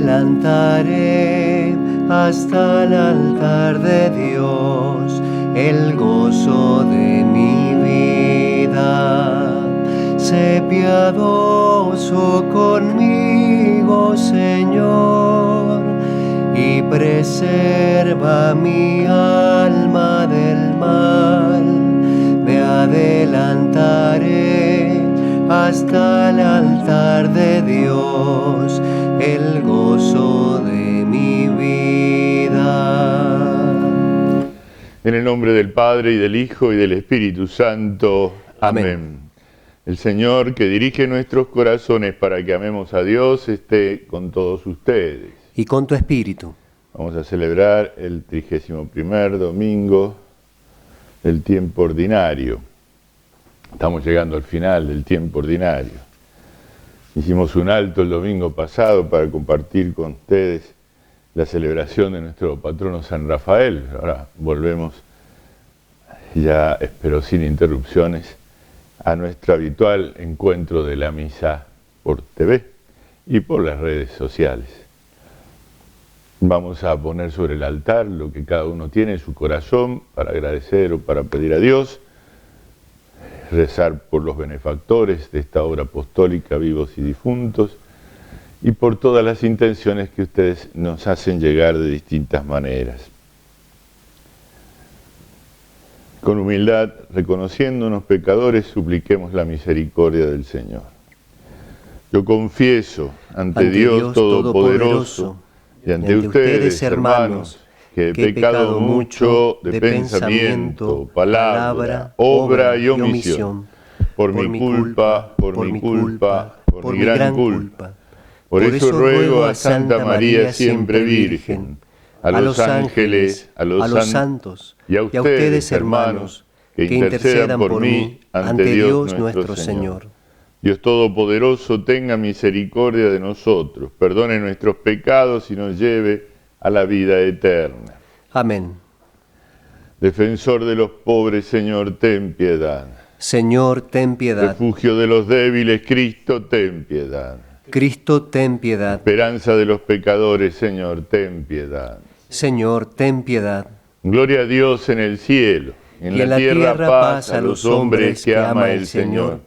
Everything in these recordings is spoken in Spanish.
adelantaré hasta el altar de Dios, el gozo de mi vida. Sé piadoso conmigo, Señor, y preserva mi alma del mal. Me adelantaré hasta el altar de Dios, el gozo de mi vida. En el nombre del Padre, y del Hijo, y del Espíritu Santo. Amén. El Señor, que dirige nuestros corazones para que amemos a Dios, esté con todos ustedes. Y con tu espíritu. Vamos a celebrar el 31º domingo del tiempo ordinario. Estamos llegando al final del tiempo ordinario. Hicimos un alto el domingo pasado para compartir con ustedes la celebración de nuestro patrono San Rafael. Ahora volvemos, ya espero sin interrupciones, a nuestro habitual encuentro de la misa por TV y por las redes sociales. Vamos a poner sobre el altar lo que cada uno tiene en su corazón para agradecer o para pedir a Dios, rezar por los benefactores de esta obra apostólica, vivos y difuntos, y por todas las intenciones que ustedes nos hacen llegar de distintas maneras. Con humildad, reconociéndonos pecadores, supliquemos la misericordia del Señor. Yo confieso ante Dios Todopoderoso y ante ustedes, hermanos, que he pecado mucho de pensamiento, palabra, obra y omisión, por mi culpa, por mi gran culpa. Por eso ruego a Santa María siempre Virgen, a los ángeles, a los santos, y a ustedes, hermanos, que intercedan por mí ante Dios nuestro Señor. Dios Todopoderoso, tenga misericordia de nosotros, perdone nuestros pecados y nos lleve a la vida eterna. Amén. Defensor de los pobres, Señor, ten piedad. Señor, ten piedad. Refugio de los débiles, Cristo, ten piedad. Cristo, ten piedad. Esperanza de los pecadores, Señor, ten piedad. Señor, ten piedad. Gloria a Dios en el cielo, en la tierra paz a los hombres que ama el Señor.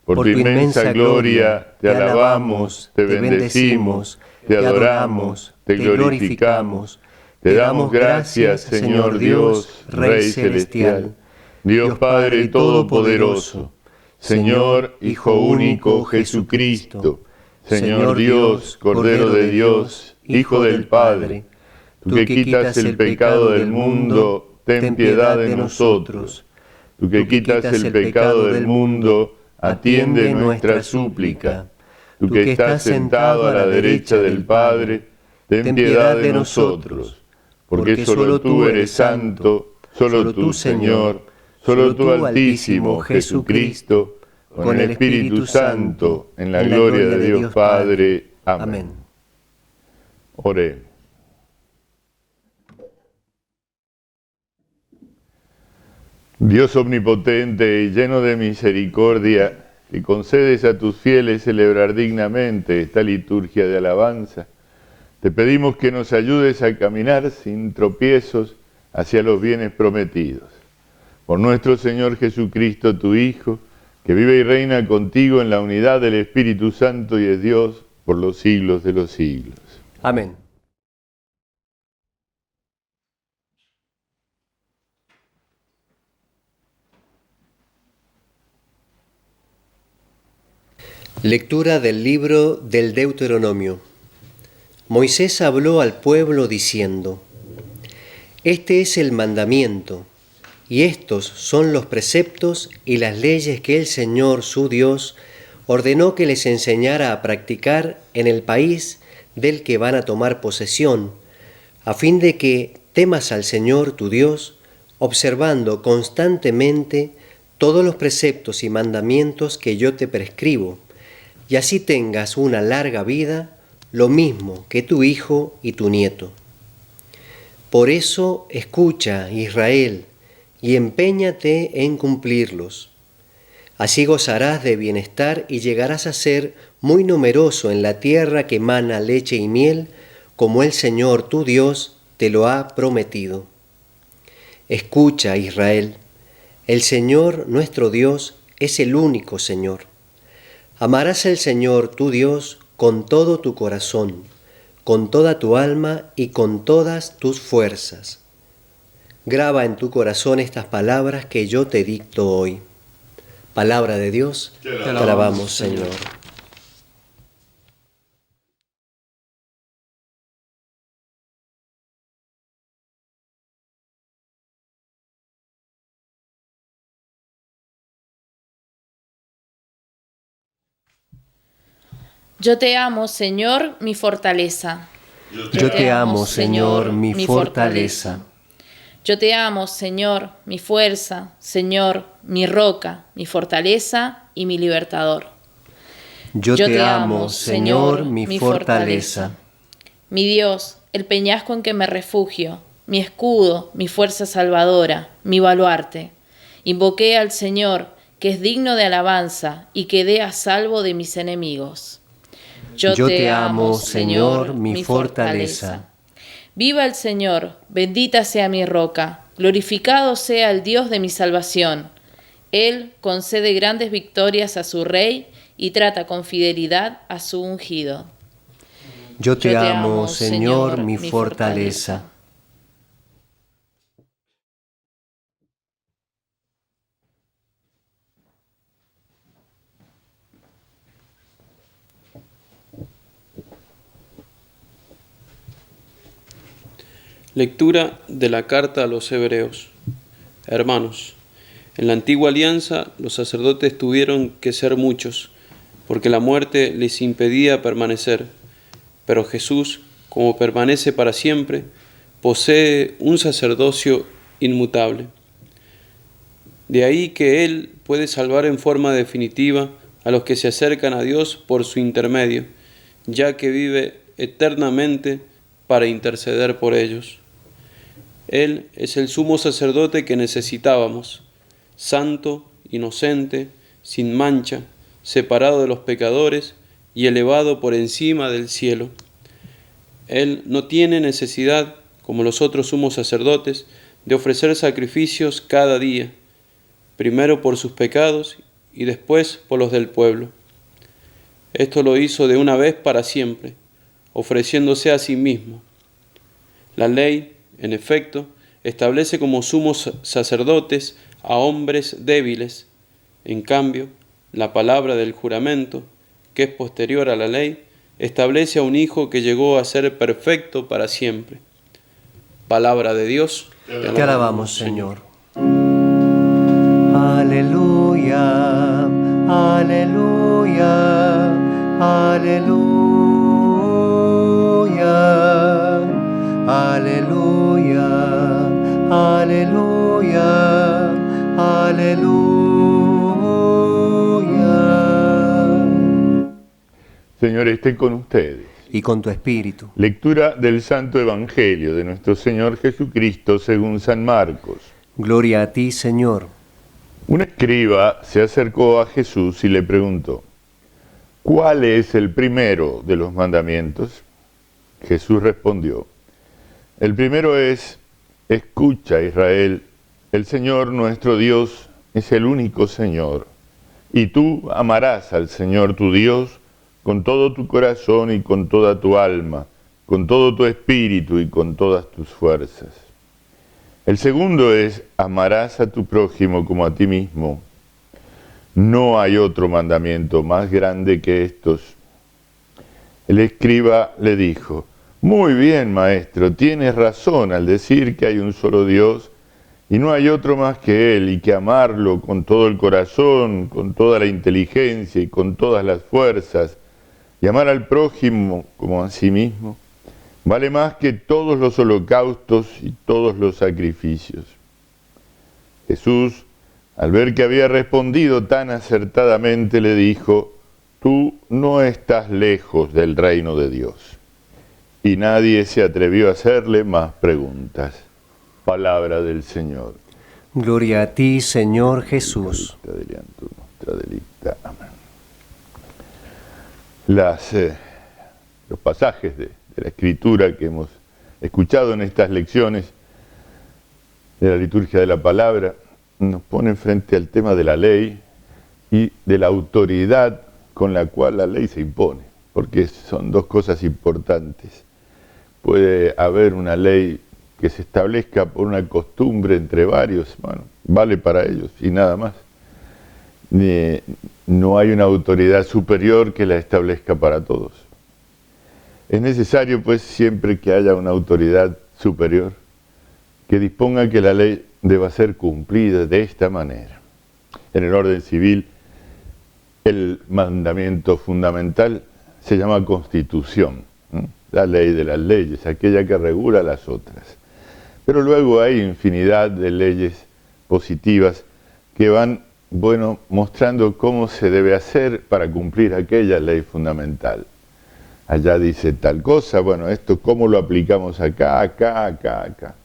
Por tu inmensa gloria te alabamos, te bendecimos, te adoramos, te glorificamos. Te damos gracias, Señor Dios, Rey celestial, Dios Padre Todopoderoso, Señor Hijo único Jesucristo, Señor Dios, Cordero de Dios, Hijo del Padre. Tú que quitas el pecado del mundo, ten piedad de nosotros. Tú que quitas el pecado del mundo, atiende nuestra súplica. Tú que estás sentado a la derecha del Padre, ten piedad de nosotros. Porque solo tú eres santo, solo tú, Señor, solo tú, Altísimo Jesucristo, con el Espíritu Santo, en la gloria de Dios Padre. Amén. Oremos. Dios omnipotente y lleno de misericordia, que concedes a tus fieles celebrar dignamente esta liturgia de alabanza, te pedimos que nos ayudes a caminar sin tropiezos hacia los bienes prometidos. Por nuestro Señor Jesucristo, tu Hijo, que vive y reina contigo en la unidad del Espíritu Santo y es Dios por los siglos de los siglos. Amén. Lectura del libro del Deuteronomio. Moisés habló al pueblo diciendo: Este es el mandamiento, y estos son los preceptos y las leyes que el Señor, su Dios, ordenó que les enseñara a practicar en el país del que van a tomar posesión, a fin de que temas al Señor, tu Dios, observando constantemente todos los preceptos y mandamientos que yo te prescribo, y así tengas una larga vida, lo mismo que tu hijo y tu nieto. Por eso escucha, Israel, y empeñate en cumplirlos. Así gozarás de bienestar y llegarás a ser muy numeroso en la tierra que mana leche y miel, como el Señor tu Dios te lo ha prometido. Escucha, Israel, el Señor nuestro Dios es el único Señor. Amarás al Señor tu Dios con todo tu corazón, con toda tu alma y con todas tus fuerzas. Graba en tu corazón estas palabras que yo te dicto hoy. Palabra de Dios, te alabamos, Señor. Yo te amo, Señor, mi fortaleza. Yo te amo, Señor, mi fortaleza. Yo te amo, Señor, mi fuerza, Señor, mi roca, mi fortaleza y mi libertador. Yo te amo, Señor, mi fortaleza. Mi Dios, el peñasco en que me refugio, mi escudo, mi fuerza salvadora, mi baluarte. Invoqué al Señor, que es digno de alabanza y quedé a salvo de mis enemigos. Yo te amo, Señor, mi fortaleza. Viva el Señor, bendita sea mi roca, glorificado sea el Dios de mi salvación. Él concede grandes victorias a su rey y trata con fidelidad a su ungido. Yo te amo, Señor, mi fortaleza. Lectura de la carta a los Hebreos. Hermanos, en la antigua alianza los sacerdotes tuvieron que ser muchos, porque la muerte les impedía permanecer. Pero Jesús, como permanece para siempre, posee un sacerdocio inmutable. De ahí que Él puede salvar en forma definitiva a los que se acercan a Dios por su intermedio, ya que vive eternamente para interceder por ellos. Él es el sumo sacerdote que necesitábamos, santo, inocente, sin mancha, separado de los pecadores y elevado por encima del cielo. Él no tiene necesidad, como los otros sumos sacerdotes, de ofrecer sacrificios cada día, primero por sus pecados y después por los del pueblo. Esto lo hizo de una vez para siempre, ofreciéndose a sí mismo. La ley, en efecto, establece como sumos sacerdotes a hombres débiles. En cambio, la palabra del juramento, que es posterior a la ley, establece a un hijo que llegó a ser perfecto para siempre. Palabra de Dios. Te alabamos, Señor. Aleluya, aleluya, aleluya, aleluya, aleluya, aleluya. Señor, esté con ustedes. Y con tu espíritu. Lectura del Santo Evangelio de nuestro Señor Jesucristo según San Marcos. Gloria a ti, Señor. Un escriba se acercó a Jesús y le preguntó: ¿cuál es el primero de los mandamientos? Jesús respondió: el primero es: escucha, Israel, el Señor nuestro Dios es el único Señor, y tú amarás al Señor tu Dios con todo tu corazón y con toda tu alma, con todo tu espíritu y con todas tus fuerzas. El segundo es: amarás a tu prójimo como a ti mismo. No hay otro mandamiento más grande que estos. El escriba le dijo: muy bien, maestro, tienes razón al decir que hay un solo Dios y no hay otro más que Él, y que amarlo con todo el corazón, con toda la inteligencia y con todas las fuerzas, y amar al prójimo como a sí mismo, vale más que todos los holocaustos y todos los sacrificios. Jesús, al ver que había respondido tan acertadamente, le dijo: tú no estás lejos del reino de Dios. Y nadie se atrevió a hacerle más preguntas. Palabra del Señor. Gloria a ti, Señor Jesús. Los pasajes de la Escritura que hemos escuchado en estas lecciones de la liturgia de la palabra, nos ponen frente al tema de la ley y de la autoridad con la cual la ley se impone, porque son dos cosas importantes. Puede haber una ley que se establezca por una costumbre entre varios, bueno, vale para ellos y nada más. No hay una autoridad superior que la establezca para todos. Es necesario, pues, siempre que haya una autoridad superior que disponga que la ley deba ser cumplida de esta manera. En el orden civil, el mandamiento fundamental se llama Constitución, ¿no? La ley de las leyes, aquella que regula las otras. Pero luego hay infinidad de leyes positivas que van, bueno, mostrando cómo se debe hacer para cumplir aquella ley fundamental. Allá dice tal cosa, bueno, esto cómo lo aplicamos acá, acá, acá, acá.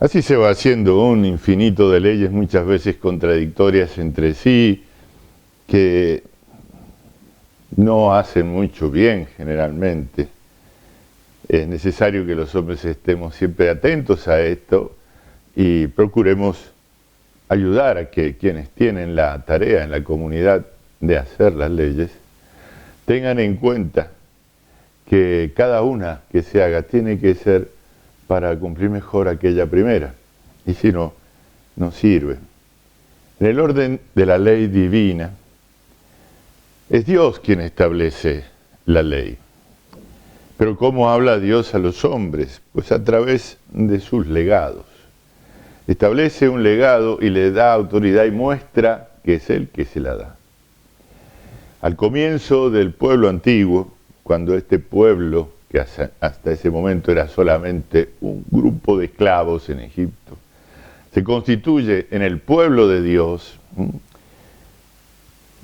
Así se va haciendo un infinito de leyes, muchas veces contradictorias entre sí, que no hacen mucho bien generalmente. Es necesario que los hombres estemos siempre atentos a esto y procuremos ayudar a que quienes tienen la tarea en la comunidad de hacer las leyes tengan en cuenta que cada una que se haga tiene que ser para cumplir mejor aquella primera, y si no, no sirve. En el orden de la ley divina, es Dios quien establece la ley. Pero ¿cómo habla Dios a los hombres? Pues a través de sus legados. Establece un legado y le da autoridad y muestra que es Él que se la da. Al comienzo del pueblo antiguo, cuando este pueblo, que hasta ese momento era solamente un grupo de esclavos en Egipto, se constituye en el pueblo de Dios,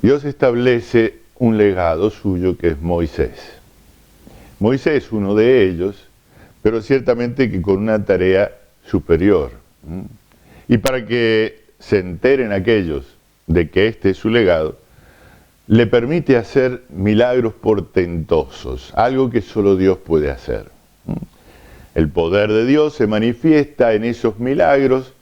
Dios establece un legado suyo que es Moisés. Moisés, uno de ellos, pero ciertamente que con una tarea superior. Y para que se enteren aquellos de que este es su legado, le permite hacer milagros portentosos, algo que solo Dios puede hacer. El poder de Dios se manifiesta en esos milagros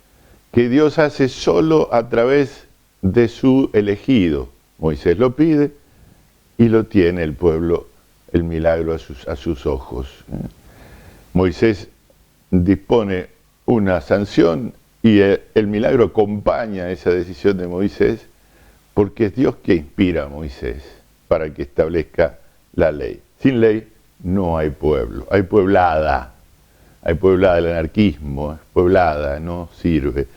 que Dios hace solo a través de su elegido. Moisés lo pide y lo tiene el pueblo, el milagro a sus ojos. Moisés dispone una sanción y el milagro acompaña esa decisión de Moisés, porque es Dios que inspira a Moisés para que establezca la ley. Sin ley no hay pueblo, hay pueblada el anarquismo, es pueblada, no sirve,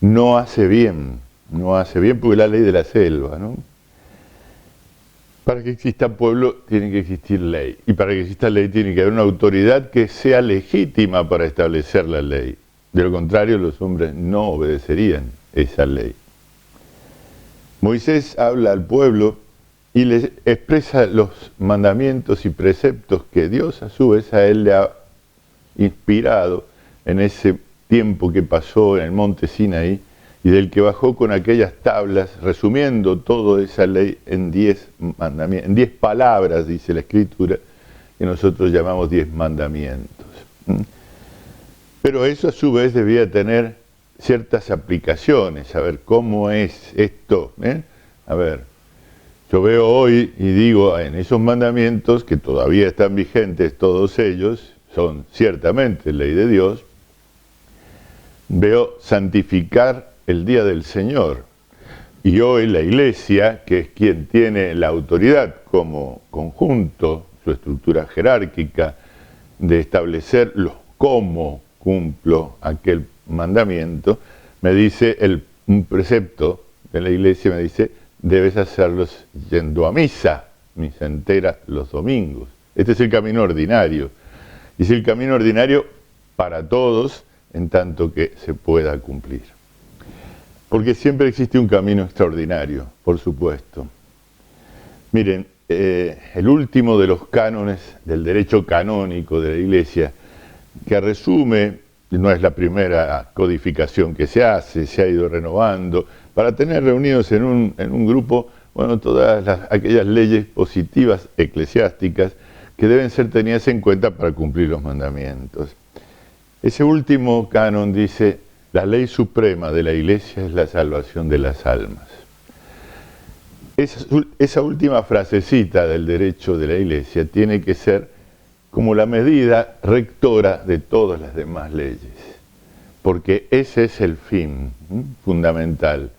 no hace bien porque es la ley de la selva, ¿no? Para que exista pueblo tiene que existir ley, y para que exista ley tiene que haber una autoridad que sea legítima para establecer la ley. De lo contrario, los hombres no obedecerían esa ley. Moisés habla al pueblo y les expresa los mandamientos y preceptos que Dios a su vez a él le ha inspirado en ese tiempo que pasó en el monte Sinaí y del que bajó con aquellas tablas, resumiendo toda esa ley en 10 mandamientos, en 10 palabras, dice la Escritura, que nosotros llamamos 10 mandamientos. Pero eso a su vez debía tener ciertas aplicaciones, a ver cómo es esto, A ver, yo veo hoy y digo en esos mandamientos que todavía están vigentes todos ellos, son ciertamente ley de Dios, veo santificar el día del Señor. Y hoy la Iglesia, que es quien tiene la autoridad como conjunto, su estructura jerárquica, de establecer los cómo cumplo aquel mandamiento, me dice un precepto de la Iglesia, me dice, debes hacerlos yendo a misa entera los domingos. Este es el camino ordinario. Y es el camino ordinario para todos, en tanto que se pueda cumplir. Porque siempre existe un camino extraordinario, por supuesto. Miren, el último de los cánones del derecho canónico de la Iglesia, que resume, no es la primera codificación que se hace, se ha ido renovando, para tener reunidos en un grupo, bueno, todas aquellas leyes positivas eclesiásticas, que deben ser tenidas en cuenta para cumplir los mandamientos. Ese último canon dice: la ley suprema de la Iglesia es la salvación de las almas. Esa última frasecita del derecho de la Iglesia tiene que ser como la medida rectora de todas las demás leyes, porque ese es el fin fundamental.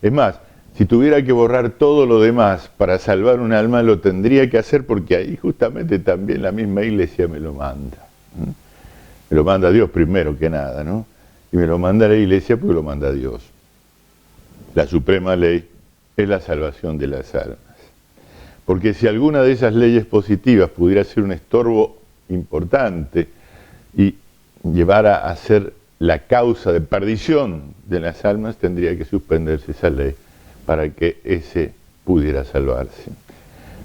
Es más, si tuviera que borrar todo lo demás para salvar un alma, lo tendría que hacer, porque ahí justamente también la misma Iglesia me lo manda. Me lo manda Dios primero que nada, ¿no? Y me lo manda la Iglesia porque lo manda Dios. La suprema ley es la salvación de las almas. Porque si alguna de esas leyes positivas pudiera ser un estorbo importante y llevara a ser la causa de perdición de las almas, tendría que suspenderse esa ley para que ese pudiera salvarse.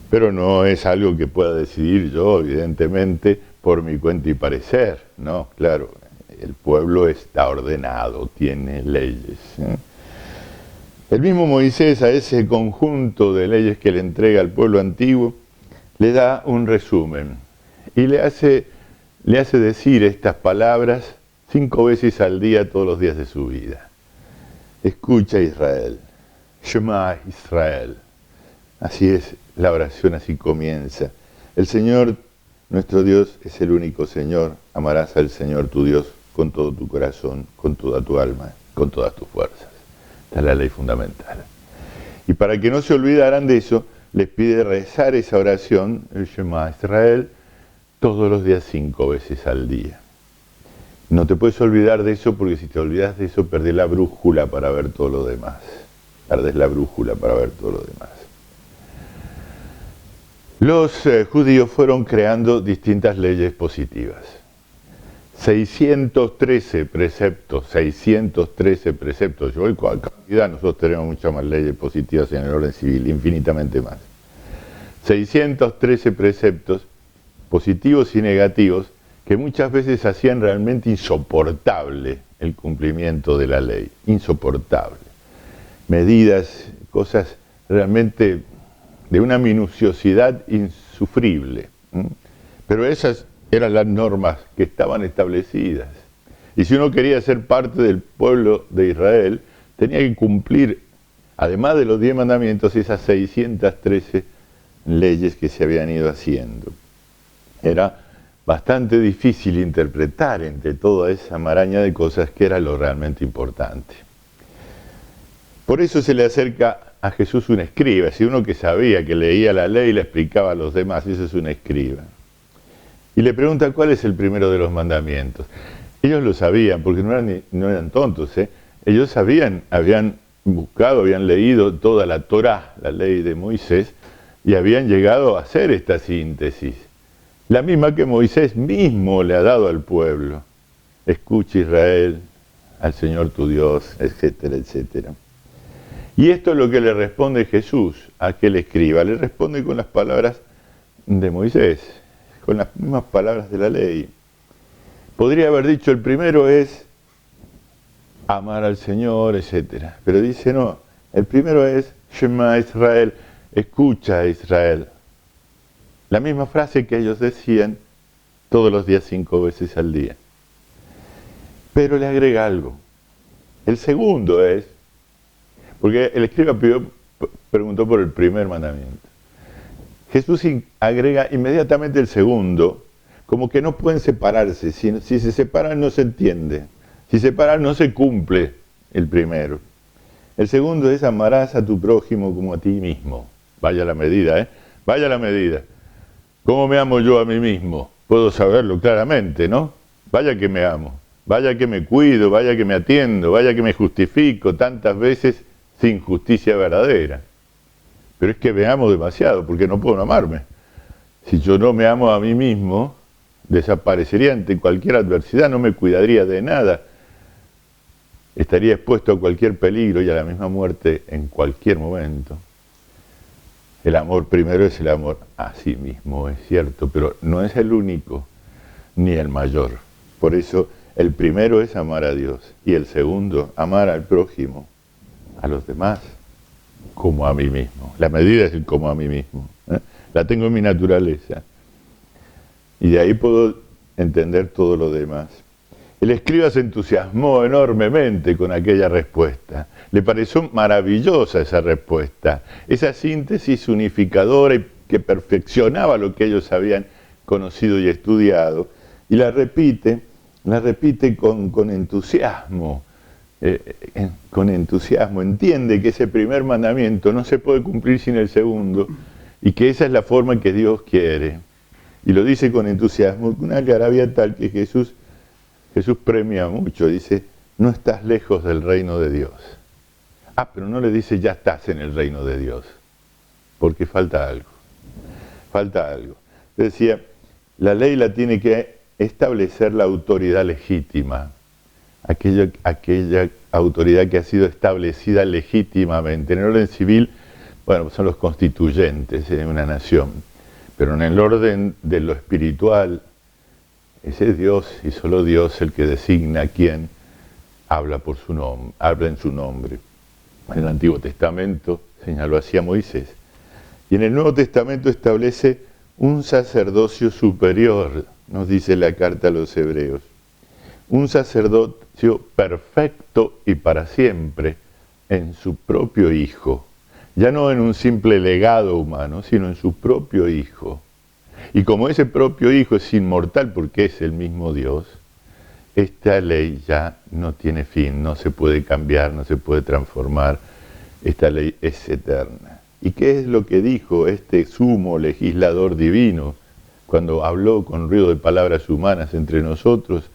Pero no es algo que pueda decidir yo, evidentemente, por mi cuenta y parecer. No, claro, el pueblo está ordenado, tiene leyes. El mismo Moisés, a ese conjunto de leyes que le entrega al pueblo antiguo, le da un resumen y le hace decir estas palabras 5 veces al día, todos los días de su vida. Escucha, Israel, Shema Israel. Así es la oración, así comienza. El Señor, nuestro Dios, es el único Señor. Amarás al Señor tu Dios con todo tu corazón, con toda tu alma, con todas tus fuerzas. Esta es la ley fundamental. Y para que no se olvidaran de eso, les pide rezar esa oración, el Shema Israel, todos los días 5 veces al día. No te puedes olvidar de eso, porque si te olvidas de eso, perdés la brújula para ver todo lo demás. Perdés la brújula para ver todo lo demás. Los judíos fueron creando distintas leyes positivas. 613 preceptos. Yo voy con cantidad, nosotros tenemos muchas más leyes positivas en el orden civil, infinitamente más. 613 preceptos positivos y negativos que muchas veces hacían realmente insoportable el cumplimiento de la ley. Insoportable. Medidas, cosas realmente de una minuciosidad insufrible. Pero esas eran las normas que estaban establecidas. Y si uno quería ser parte del pueblo de Israel, tenía que cumplir, además de los 10 mandamientos, esas 613 leyes que se habían ido haciendo. Era bastante difícil interpretar entre toda esa maraña de cosas qué era lo realmente importante. Por eso se le acerca a Jesús un escriba, si uno que sabía, que leía la ley y la explicaba a los demás, eso es un escriba. Y le pregunta cuál es el primero de los mandamientos. Ellos lo sabían, porque no eran tontos, Ellos sabían, habían buscado, habían leído toda la Torá, la ley de Moisés, y habían llegado a hacer esta síntesis. La misma que Moisés mismo le ha dado al pueblo. Escucha, Israel, al Señor tu Dios, etcétera, etcétera. Y esto es lo que le responde Jesús a aquel escriba. Le responde con las palabras de Moisés, con las mismas palabras de la ley. Podría haber dicho, el primero es amar al Señor, etcétera. Pero dice, no, el primero es Shema Israel, escucha, Israel. La misma frase que ellos decían todos los días 5 veces al día. Pero le agrega algo. El segundo es, porque el escriba preguntó por el primer mandamiento. Jesús agrega inmediatamente el segundo, como que no pueden separarse. Si se separan no se entiende. Si se separan no se cumple el primero. El segundo es amarás a tu prójimo como a ti mismo. Vaya la medida, Vaya la medida. ¿Cómo me amo yo a mí mismo? Puedo saberlo claramente, ¿no? Vaya que me amo, vaya que me cuido, vaya que me atiendo, vaya que me justifico tantas veces sin justicia verdadera. Pero es que me amo demasiado, porque no puedo no amarme. Si yo no me amo a mí mismo, desaparecería ante cualquier adversidad, no me cuidaría de nada. Estaría expuesto a cualquier peligro y a la misma muerte en cualquier momento. El amor primero es el amor a sí mismo, es cierto, pero no es el único ni el mayor. Por eso el primero es amar a Dios y el segundo, amar al prójimo, a los demás, como a mí mismo. La medida es el como a mí mismo. La tengo en mi naturaleza. Y de ahí puedo entender todo lo demás. El escriba se entusiasmó enormemente con aquella respuesta. Le pareció maravillosa esa respuesta, esa síntesis unificadora y que perfeccionaba lo que ellos habían conocido y estudiado. Y la repite con entusiasmo. Con entusiasmo. Entiende que ese primer mandamiento no se puede cumplir sin el segundo y que esa es la forma en que Dios quiere. Y lo dice con entusiasmo, una algarabía tal que Jesús premia mucho, dice, no estás lejos del reino de Dios. Pero no le dice ya estás en el reino de Dios, porque falta algo. Decía, la ley la tiene que establecer la autoridad legítima, aquella autoridad que ha sido establecida legítimamente. En el orden civil, bueno, son los constituyentes de una nación, pero en el orden de lo espiritual, ese es Dios y solo Dios el que designa a quien habla por su nombre, habla en su nombre. En el Antiguo Testamento señaló así a Moisés. Y en el Nuevo Testamento establece un sacerdocio superior, nos dice la carta a los Hebreos. Un sacerdocio perfecto y para siempre en su propio Hijo. Ya no en un simple legado humano, sino en su propio Hijo. Y como ese propio Hijo es inmortal porque es el mismo Dios, esta ley ya no tiene fin, no se puede cambiar, no se puede transformar. Esta ley es eterna. ¿Y qué es lo que dijo este sumo legislador divino cuando habló con ruido de palabras humanas entre nosotros?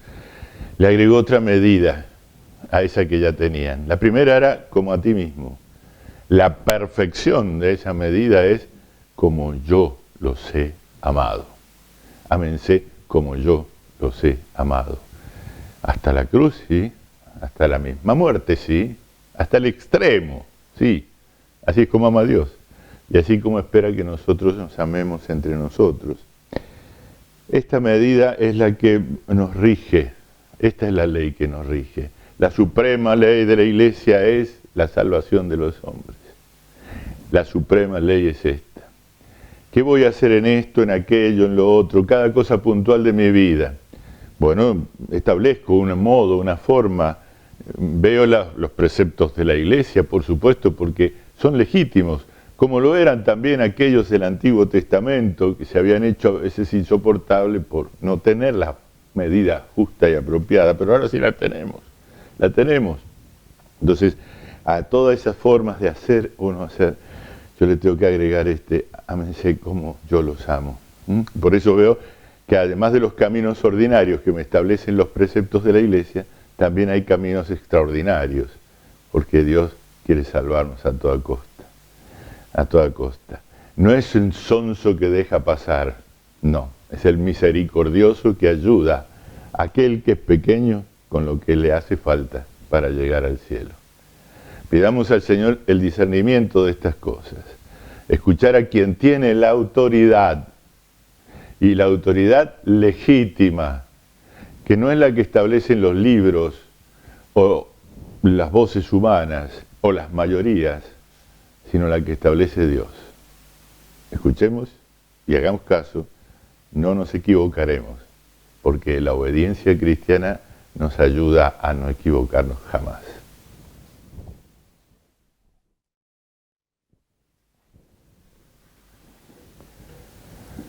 Le agregó otra medida a esa que ya tenían. La primera era como a ti mismo. La perfección de esa medida es como yo los he amado. Ámense como yo los he amado. Hasta la cruz, sí. Hasta la misma muerte, sí. Hasta el extremo, sí. Así es como ama a Dios. Y así como espera que nosotros nos amemos entre nosotros. Esta medida es la que nos rige. Esta es la ley que nos rige. La suprema ley de la Iglesia es la salvación de los hombres. La suprema ley es esta. ¿Qué voy a hacer en esto, en aquello, en lo otro? Cada cosa puntual de mi vida. Bueno, establezco un modo, una forma. Veo los preceptos de la Iglesia, por supuesto, porque son legítimos, como lo eran también aquellos del Antiguo Testamento, que se habían hecho a veces insoportables por no tener la medida justa y apropiada, pero ahora sí la tenemos. Entonces, a todas esas formas de hacer o no hacer, yo le tengo que agregar ámense como yo los amo. Por eso veo que además de los caminos ordinarios que me establecen los preceptos de la Iglesia, también hay caminos extraordinarios, porque Dios quiere salvarnos a toda costa. No es un sonso que deja pasar, no, es el misericordioso que ayuda a aquel que es pequeño con lo que le hace falta para llegar al cielo. Pidamos al Señor el discernimiento de estas cosas, escuchar a quien tiene la autoridad, y la autoridad legítima, que no es la que establecen los libros o las voces humanas o las mayorías, sino la que establece Dios. Escuchemos y hagamos caso, no nos equivocaremos, porque la obediencia cristiana nos ayuda a no equivocarnos jamás.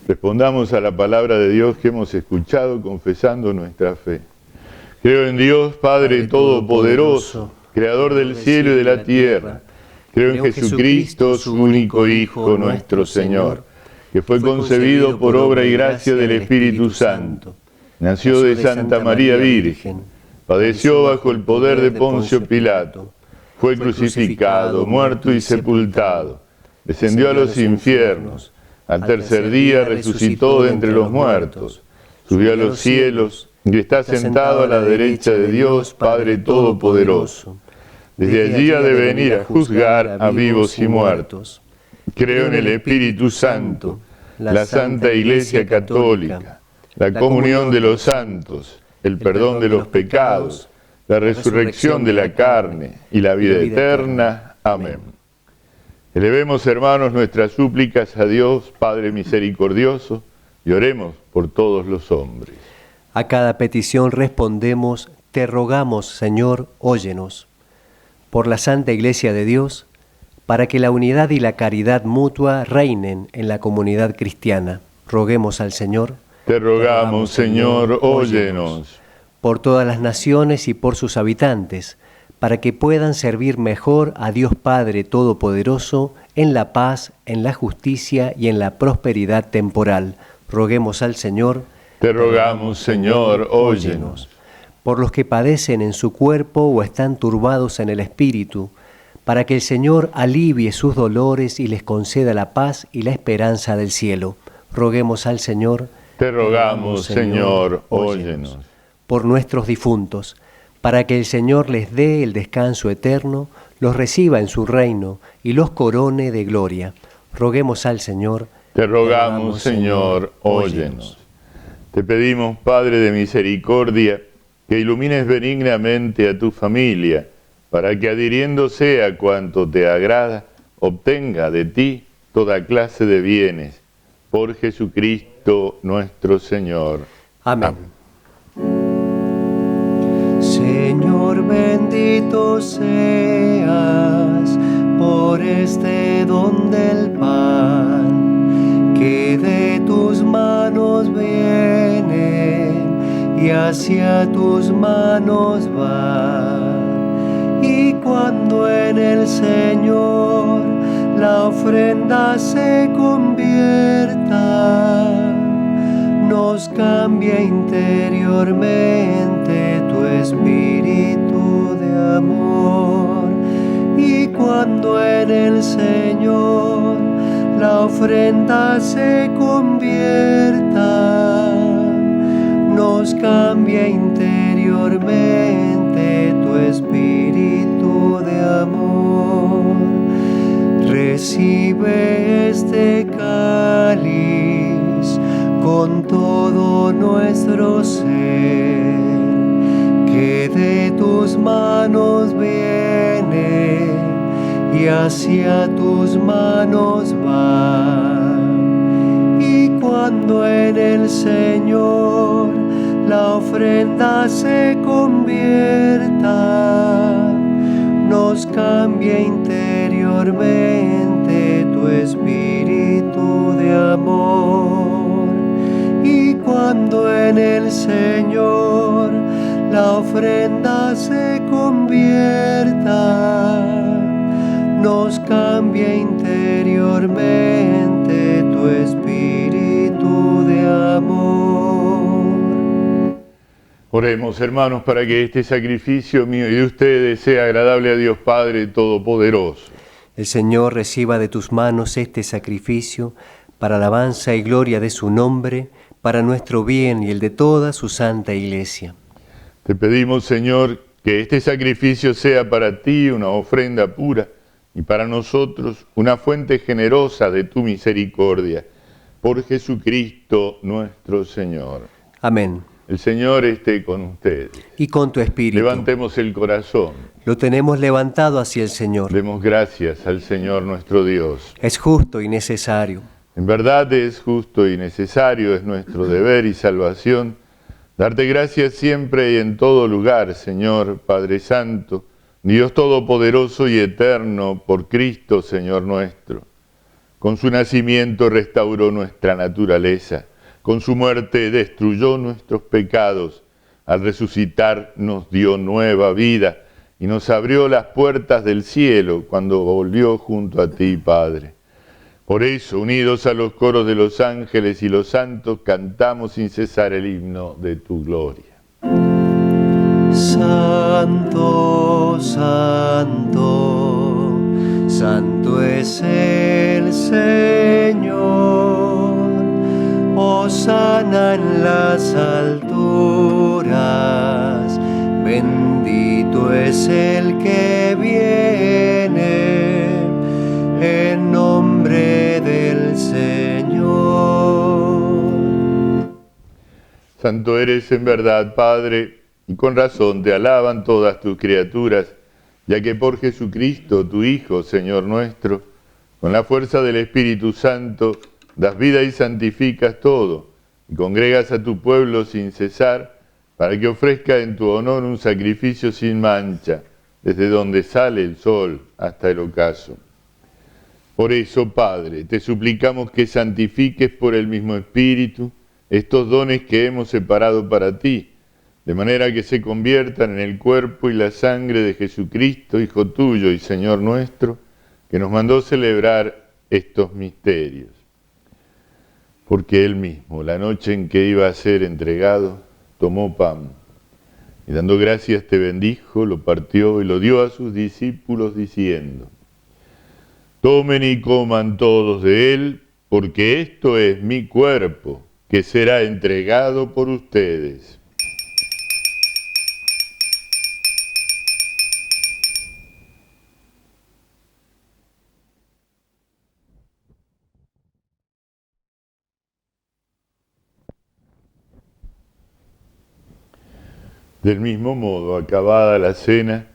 Respondamos a la palabra de Dios que hemos escuchado confesando nuestra fe. Creo en Dios, Padre Todopoderoso, Creador del cielo y de la tierra. Creo en Jesucristo, su único Hijo, nuestro Señor, que fue concebido por obra y gracia del Espíritu Santo. Nació de Santa María Virgen, padeció bajo el poder de Poncio Pilato, fue crucificado, muerto y sepultado, descendió a los infiernos. Al tercer día resucitó de entre los muertos, subió a los cielos y está sentado a la derecha de Dios, Padre Todopoderoso. Desde allí ha de venir a juzgar a vivos y muertos. Creo en el Espíritu Santo, la Santa Iglesia Católica, la comunión de los santos, el perdón de los pecados, la resurrección de la carne y la vida eterna. Amén. Elevemos, hermanos, nuestras súplicas a Dios, Padre misericordioso, y oremos por todos los hombres. A cada petición respondemos, te rogamos, Señor, óyenos. Por la Santa Iglesia de Dios, para que la unidad y la caridad mutua reinen en la comunidad cristiana, roguemos al Señor. Te rogamos, Señor, óyenos. Por todas las naciones y por sus habitantes, para que puedan servir mejor a Dios Padre Todopoderoso en la paz, en la justicia y en la prosperidad temporal. Roguemos al Señor. Te rogamos, Señor, óyenos. Por los que padecen en su cuerpo o están turbados en el espíritu, para que el Señor alivie sus dolores y les conceda la paz y la esperanza del cielo. Roguemos al Señor. Te rogamos, Señor, óyenos. Por nuestros difuntos, para que el Señor les dé el descanso eterno, los reciba en su reino y los corone de gloria. Roguemos al Señor. Te rogamos, Señor, óyenos. Te pedimos, Padre de misericordia, que ilumines benignamente a tu familia, para que adhiriéndose a cuanto te agrada, obtenga de ti toda clase de bienes. Por Jesucristo nuestro Señor. Amén. Señor, bendito seas por este don del pan, que de tus manos viene y hacia tus manos va. Y cuando en el Señor la ofrenda se convierta, nos cambia interiormente tu espíritu de amor. Y cuando en el Señor la ofrenda se convierta, nos cambia interiormente tu espíritu de amor. Recibe este cáliz con todo nuestro ser, que de tus manos viene y hacia tus manos va. Y cuando en el Señor la ofrenda se convierta, nos cambia interiormente tu espíritu de amor. Y cuando en el Señor la ofrenda se convierta, nos cambia interiormente tu espíritu de amor. Oremos, hermanos, para que este sacrificio mío y de ustedes sea agradable a Dios Padre Todopoderoso. El Señor reciba de tus manos este sacrificio para alabanza y gloria de su nombre, para nuestro bien y el de toda su santa Iglesia. Te pedimos, Señor, que este sacrificio sea para ti una ofrenda pura y para nosotros una fuente generosa de tu misericordia. Por Jesucristo nuestro Señor. Amén. El Señor esté con ustedes. Y con tu espíritu. Levantemos el corazón. Lo tenemos levantado hacia el Señor. Demos gracias al Señor nuestro Dios. Es justo y necesario. En verdad es justo y necesario, es nuestro deber y salvación, darte gracias siempre y en todo lugar, Señor, Padre Santo, Dios Todopoderoso y Eterno, por Cristo, Señor nuestro. Con su nacimiento restauró nuestra naturaleza, con su muerte destruyó nuestros pecados, al resucitar nos dio nueva vida y nos abrió las puertas del cielo cuando volvió junto a ti, Padre. Por eso, unidos a los coros de los ángeles y los santos, cantamos sin cesar el himno de tu gloria. Santo, santo, santo es el Señor. Hosana en las alturas, bendito es el que viene en nombre del Señor. Santo eres en verdad, Padre, y con razón te alaban todas tus criaturas, ya que por Jesucristo, tu Hijo, Señor nuestro, con la fuerza del Espíritu Santo, das vida y santificas todo, y congregas a tu pueblo sin cesar, para que ofrezca en tu honor un sacrificio sin mancha, desde donde sale el sol hasta el ocaso. Por eso, Padre, te suplicamos que santifiques por el mismo Espíritu estos dones que hemos separado para ti, de manera que se conviertan en el cuerpo y la sangre de Jesucristo, Hijo tuyo y Señor nuestro, que nos mandó celebrar estos misterios. Porque Él mismo, la noche en que iba a ser entregado, tomó pan, y dando gracias te bendijo, lo partió y lo dio a sus discípulos diciendo: tomen y coman todos de él, porque esto es mi cuerpo, que será entregado por ustedes. Del mismo modo, acabada la cena,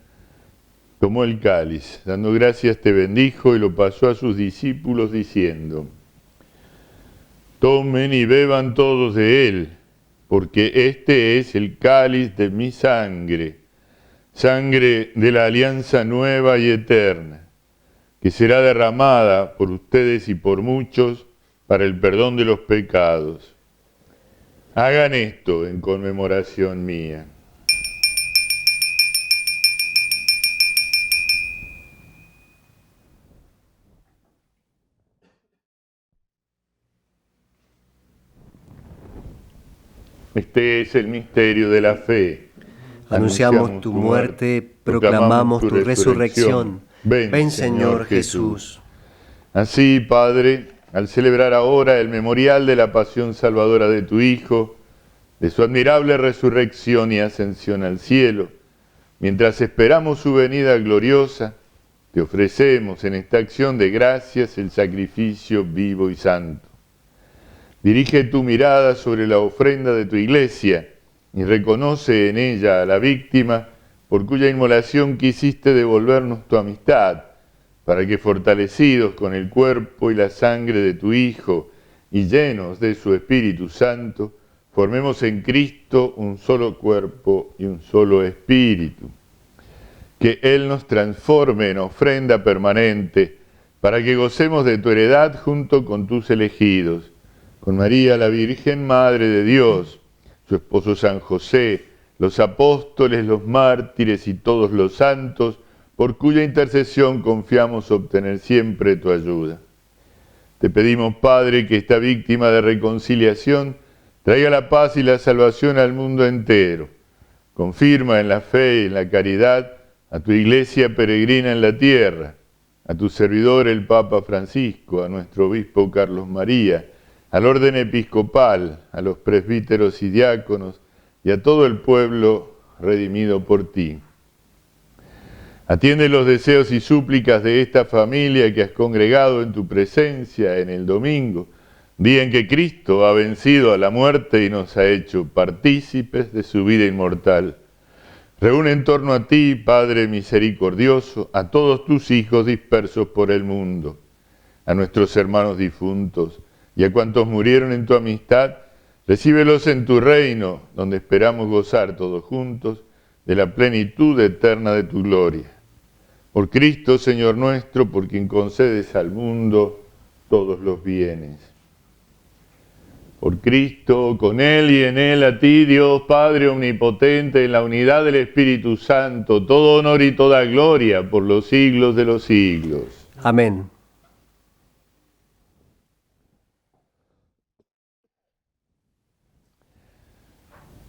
tomó el cáliz, dando gracias te bendijo y lo pasó a sus discípulos diciendo: tomen y beban todos de él, porque este es el cáliz de mi sangre, sangre de la alianza nueva y eterna, que será derramada por ustedes y por muchos para el perdón de los pecados. Hagan esto en conmemoración mía. Este es el misterio de la fe. Anunciamos tu muerte, proclamamos tu resurrección. Ven, Señor Jesús. Así, Padre, al celebrar ahora el memorial de la pasión salvadora de tu Hijo, de su admirable resurrección y ascensión al cielo, mientras esperamos su venida gloriosa, te ofrecemos en esta acción de gracias el sacrificio vivo y santo. Dirige tu mirada sobre la ofrenda de tu iglesia y reconoce en ella a la víctima por cuya inmolación quisiste devolvernos tu amistad, para que fortalecidos con el cuerpo y la sangre de tu Hijo y llenos de su Espíritu Santo, formemos en Cristo un solo cuerpo y un solo espíritu. Que Él nos transforme en ofrenda permanente, para que gocemos de tu heredad junto con tus elegidos, con María, la Virgen Madre de Dios, su esposo San José, los apóstoles, los mártires y todos los santos, por cuya intercesión confiamos obtener siempre tu ayuda. Te pedimos, Padre, que esta víctima de reconciliación traiga la paz y la salvación al mundo entero. Confirma en la fe y en la caridad a tu iglesia peregrina en la tierra, a tu servidor el Papa Francisco, a nuestro obispo Carlos María, al orden episcopal, a los presbíteros y diáconos y a todo el pueblo redimido por ti. Atiende los deseos y súplicas de esta familia que has congregado en tu presencia en el domingo, día en que Cristo ha vencido a la muerte y nos ha hecho partícipes de su vida inmortal. Reúne en torno a ti, Padre misericordioso, a todos tus hijos dispersos por el mundo, a nuestros hermanos difuntos, y a cuantos murieron en tu amistad, recíbelos en tu reino, donde esperamos gozar todos juntos de la plenitud eterna de tu gloria. Por Cristo, Señor nuestro, por quien concedes al mundo todos los bienes. Por Cristo, con Él y en Él, a ti, Dios Padre omnipotente, en la unidad del Espíritu Santo, todo honor y toda gloria por los siglos de los siglos. Amén.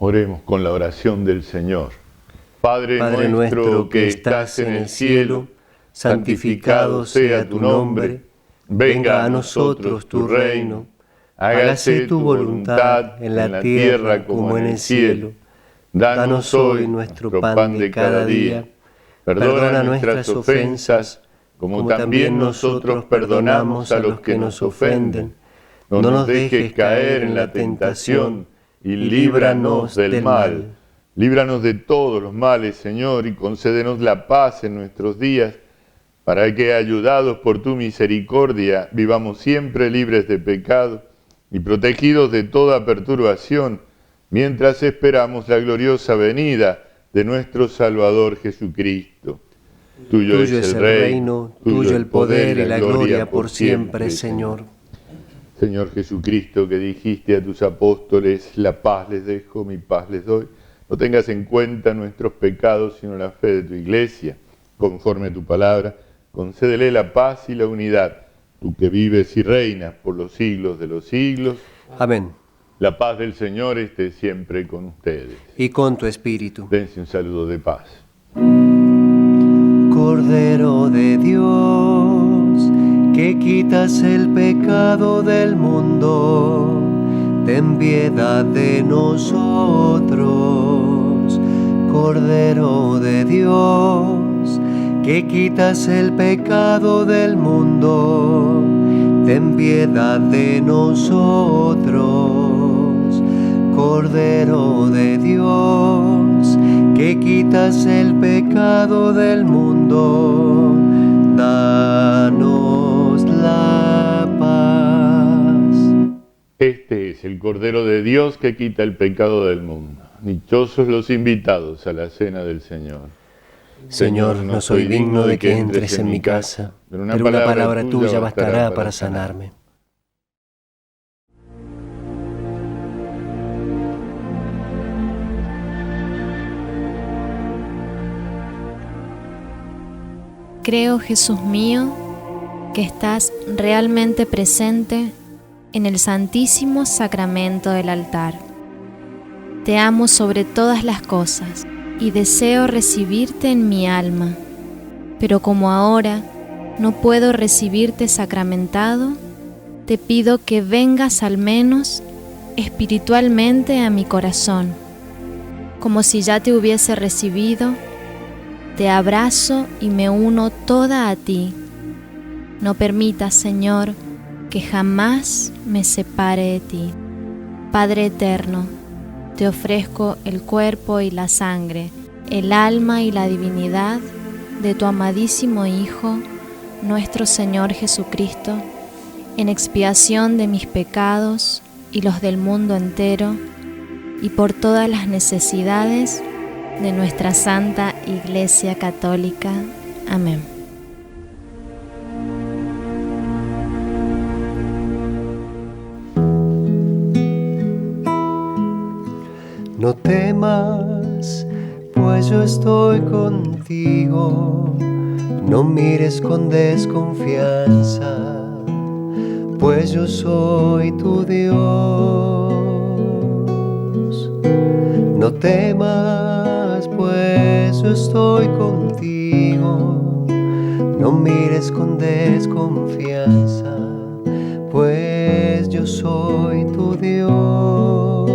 Oremos con la oración del Señor. Padre nuestro que estás en el cielo, santificado sea tu nombre. Venga a nosotros tu reino. Hágase tu voluntad en la tierra como en el cielo. Danos hoy nuestro pan de cada día. Perdona nuestras ofensas, como también nosotros perdonamos a los que nos ofenden. No nos dejes caer en la tentación, y líbranos del mal. Líbranos de todos los males, Señor, y concédenos la paz en nuestros días, para que, ayudados por tu misericordia, vivamos siempre libres de pecado y protegidos de toda perturbación, mientras esperamos la gloriosa venida de nuestro Salvador Jesucristo. Tuyo es el reino, tuyo el poder y la gloria por siempre, Señor. Señor Jesucristo, que dijiste a tus apóstoles, la paz les dejo, mi paz les doy, no tengas en cuenta nuestros pecados, sino la fe de tu Iglesia. Conforme a tu palabra, concédele la paz y la unidad, tú que vives y reinas por los siglos de los siglos. Amén. La paz del Señor esté siempre con ustedes. Y con tu espíritu. Dense un saludo de paz. Cordero de Dios, que quitas el pecado del mundo, ten piedad de nosotros. Cordero de Dios, que quitas el pecado del mundo, ten piedad de nosotros. Cordero de Dios, que quitas el pecado del mundo, danos la paz. Este es el Cordero de Dios que quita el pecado del mundo. Dichosos los invitados a la cena del Señor. Señor, no soy digno de que entres en mi casa, pero una palabra tuya bastará para sanarme. Creo, Jesús mío, que estás realmente presente en el Santísimo Sacramento del altar. Te amo sobre todas las cosas y deseo recibirte en mi alma, pero como ahora no puedo recibirte sacramentado, te pido que vengas al menos espiritualmente a mi corazón, como si ya te hubiese recibido. Te abrazo y me uno toda a ti. No permitas, Señor, que jamás me separe de ti. Padre eterno, te ofrezco el cuerpo y la sangre, el alma y la divinidad de tu amadísimo Hijo, nuestro Señor Jesucristo, en expiación de mis pecados y los del mundo entero, y por todas las necesidades de nuestra Santa Iglesia Católica. Amén. No temas, pues yo estoy contigo. No mires con desconfianza, pues yo soy tu Dios. No temas, pues yo estoy contigo. No mires con desconfianza, pues yo soy tu Dios.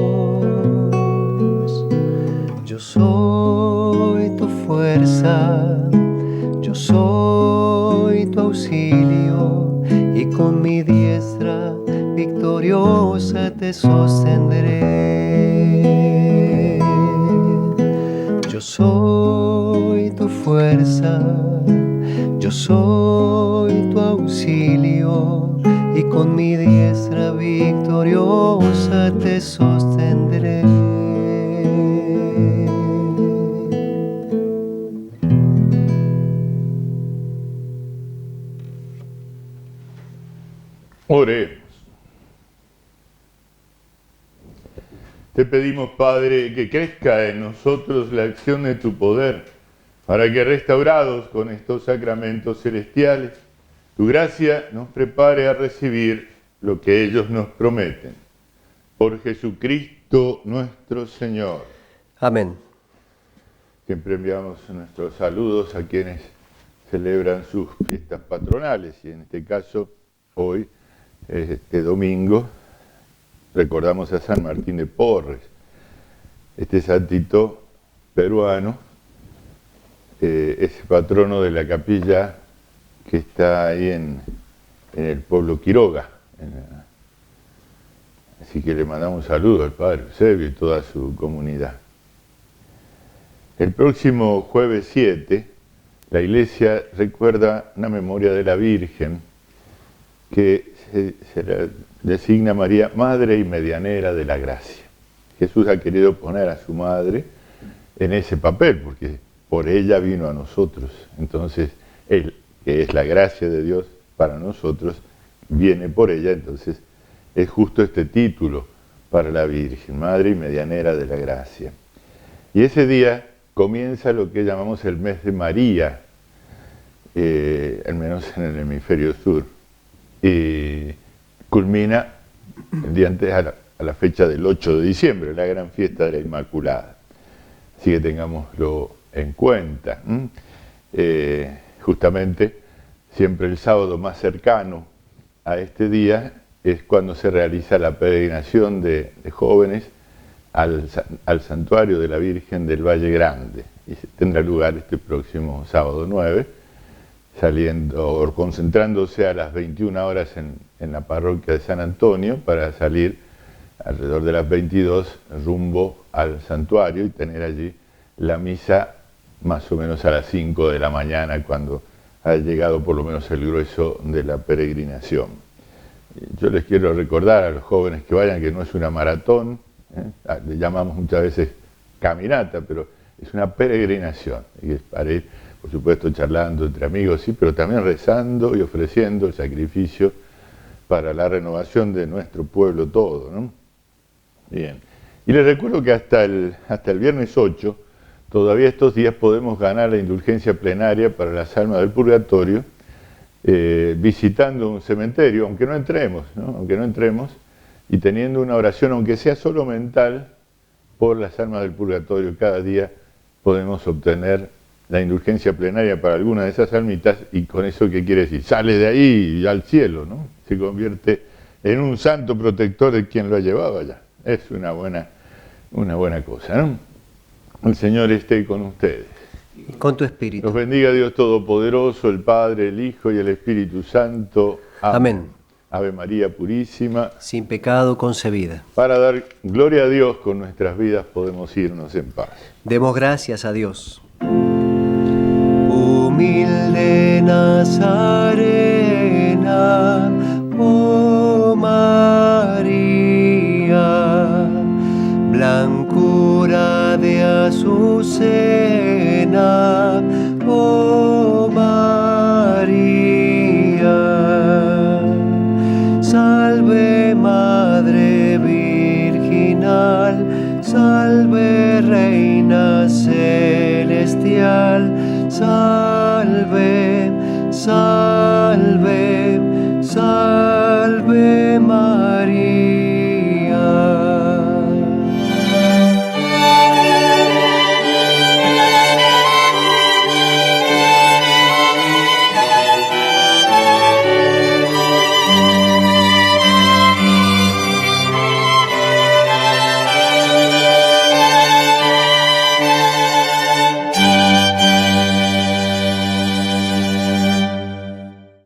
Yo soy tu fuerza, yo soy tu auxilio, y con mi diestra victoriosa te sostendré. Yo soy tu fuerza, yo soy tu auxilio, y con mi diestra victoriosa te sostendré. Oremos. Te pedimos, Padre, que crezca en nosotros la acción de tu poder, para que, restaurados con estos sacramentos celestiales, tu gracia nos prepare a recibir lo que ellos nos prometen. Por Jesucristo nuestro Señor. Amén. Siempre enviamos nuestros saludos a quienes celebran sus fiestas patronales, y en este caso, hoy, este domingo, recordamos a San Martín de Porres, este santito peruano, es patrono de la capilla que está ahí en el pueblo Quiroga. Así que le mandamos un saludo al Padre Eusebio y toda su comunidad. El próximo jueves 7, la Iglesia recuerda una memoria de la Virgen que se le designa a María madre y medianera de la gracia. Jesús ha querido poner a su madre en ese papel, porque por ella vino a nosotros. Entonces, Él, que es la gracia de Dios para nosotros, viene por ella. Entonces, es justo este título para la Virgen, madre y medianera de la gracia. Y ese día comienza lo que llamamos el mes de María, al menos en el hemisferio sur, y culmina el día antes a la fecha del 8 de diciembre, la gran fiesta de la Inmaculada. Así que tengámoslo en cuenta. Justamente, siempre el sábado más cercano a este día es cuando se realiza la peregrinación de jóvenes al santuario de la Virgen del Valle Grande. Y tendrá lugar este próximo sábado 9, concentrándose a las 21 horas en la parroquia de San Antonio para salir alrededor de las 22 rumbo al santuario y tener allí la misa más o menos a las 5 de la mañana, cuando ha llegado por lo menos el grueso de la peregrinación. Yo les quiero recordar a los jóvenes que vayan que no es una maratón, le llamamos muchas veces caminata, pero es una peregrinación, y es para ir, por supuesto, charlando entre amigos, sí, pero también rezando y ofreciendo el sacrificio para la renovación de nuestro pueblo todo, ¿no? Bien. Y les recuerdo que hasta el viernes 8, todavía estos días podemos ganar la indulgencia plenaria para las almas del purgatorio, visitando un cementerio, aunque no entremos, y teniendo una oración, aunque sea solo mental, por las almas del purgatorio. Cada día podemos obtener la indulgencia plenaria para alguna de esas almitas, y con eso, ¿qué quiere decir? Sale de ahí al cielo, ¿no? Se convierte en un santo protector de quien lo ha llevado allá. Es una buena cosa, ¿no? El Señor esté con ustedes. Con tu espíritu. Nos bendiga Dios Todopoderoso, el Padre, el Hijo y el Espíritu Santo. Amén. Ave María Purísima. Sin pecado concebida. Para dar gloria a Dios con nuestras vidas podemos irnos en paz. Demos gracias a Dios. Humilde Nazarena, oh María, blancura de azucena, oh María, salve Madre Virginal, salve Reina Celestial, salve, salve